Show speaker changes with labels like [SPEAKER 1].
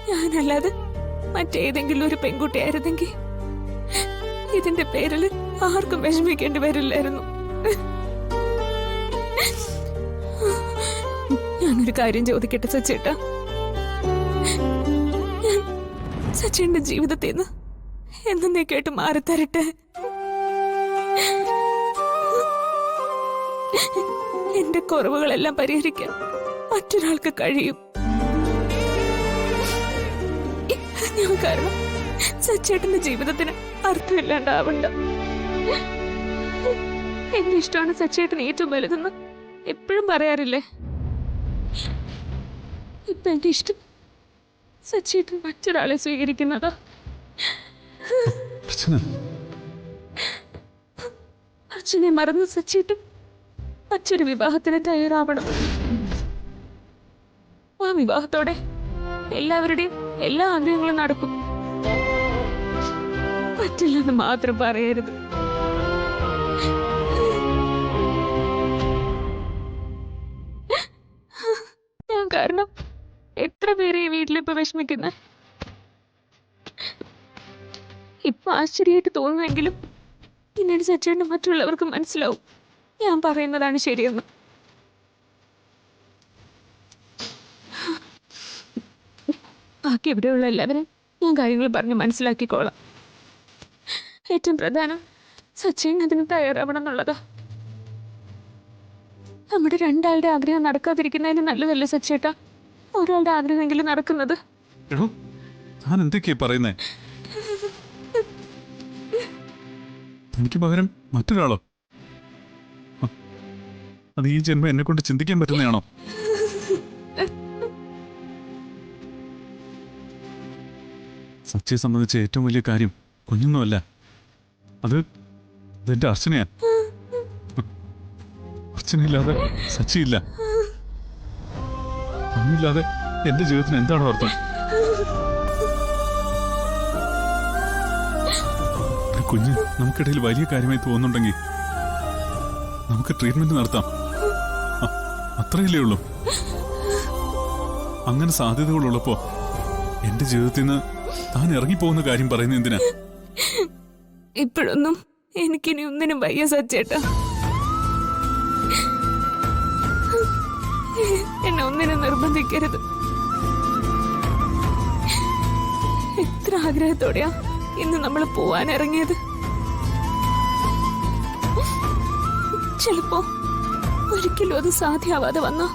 [SPEAKER 1] ഞാനല്ലാതെ മറ്റേതെങ്കിലും ഒരു പെൺകുട്ടിയായിരുന്നെങ്കിൽ ഇതിന്റെ പേരിൽ ആർക്കും വിഷമിക്കേണ്ടി വരില്ലായിരുന്നു. ഞാനൊരു കാര്യം ചോദിക്കട്ടെ സച്ചേട്ടാ, ഞാൻ സച്ചേന്റെ ജീവിതത്തിൽ നിന്ന് എന്നേക്കായിട്ട് മാറിത്തരട്ടെ. എന്റെ കുറവുകളെല്ലാം പരിഹരിക്കാൻ മറ്റൊരാൾക്ക് കഴിയും. ഞാൻ കാരണം സച്ചേട്ടന്റെ ജീവിതത്തിന് അർത്ഥമില്ലാണ്ടാവണ്ട. എന്റെ ഇഷ്ടമാണ് സച്ചേട്ടൻ ഏറ്റവും വലുതെന്ന് എപ്പോഴും പറയാറില്ലേ? ഇപ്പൊ എന്റെ ഇഷ്ടം സച്ചേട്ടൻ മറ്റൊരാളെ സ്വീകരിക്കുന്നതാ. അച്ഛനെ മറന്ന് സച്ചേട്ടൻ മറ്റൊരു വിവാഹത്തിന് തയ്യാറാവണം. ആ വിവാഹത്തോടെ എല്ലാവരുടെയും എല്ലാ ആഗ്രഹങ്ങളും നടക്കും. പറ്റില്ലെന്ന് മാത്രം പറയരുത്. ഞാൻ കാരണം എത്ര പേരെ ഈ വീട്ടിലിപ്പോ വിഷമിക്കുന്ന. ഇപ്പൊ ആശ്ചര്യമായിട്ട് തോന്നുമെങ്കിലും പിന്നീട് സച്ചേട്ടന് മറ്റുള്ളവർക്ക് മനസ്സിലാവും ഞാൻ പറയുന്നതാണ് ശരിയെന്ന്. ബാക്കി ഇവിടെയുള്ള എല്ലാവരും ഞാൻ കാര്യങ്ങൾ പറഞ്ഞ് മനസ്സിലാക്കിക്കോളാം. ഏറ്റവും പ്രധാനം സച്ചിൻ അതിന് തയ്യാറാവണം എന്നുള്ളതാ. നമ്മുടെ രണ്ടാളുടെ ആഗ്രഹം നടക്കാതിരിക്കുന്നതിന് നല്ലതല്ലേ സച്ചേട്ടാ ഒരാളുടെ ആഗ്രഹമെങ്കിലും നടക്കുന്നത്?
[SPEAKER 2] എന്തൊക്കെയാ പറയുന്നേ? എനിക്ക് പകരം മറ്റൊരാളോ? അത് ഈ ജന്മം എന്നെ കൊണ്ട് ചിന്തിക്കാൻ പറ്റുന്നതാണോ? സച്ചിയെ സംബന്ധിച്ച ഏറ്റവും വലിയ കാര്യം കുഞ്ഞൊന്നുമല്ല, അതെന്റെ അർച്ചനയാ. അർച്ചനയില്ലാതെ സച്ചിയില്ല. അമ്മില്ലാതെ എന്റെ ജീവിതത്തിന് എന്താണ് അർത്ഥം? കുഞ്ഞ് നമുക്കിടയിൽ വലിയ കാര്യമായി തോന്നുന്നുണ്ടെങ്കിൽ നമുക്ക് ട്രീറ്റ്മെന്റ് നടത്താം. അത്രയല്ലേ ഉള്ളൂ. അങ്ങനെ സാധ്യതകളുള്ളപ്പോ എന്റെ ജീവിതത്തിൽ നിന്ന് താൻ ഇറങ്ങിപ്പോകുന്ന കാര്യം പറയുന്ന എന്തിനാ?
[SPEAKER 1] ഇപ്പോഴൊന്നും എനിക്കിനി ഒന്നിനും വയ്യ സച്ചേട്ടാ. എന്നെ ഒന്നിനും നിർബന്ധിക്കരുത്. എത്ര ആഗ്രഹത്തോടെയാ ഇന്ന് നമ്മൾ പോവാൻ ഇറങ്ങിയത്. ചിലപ്പോ ഒരിക്കലും അത് സാധ്യമാവാതെ വന്നോ?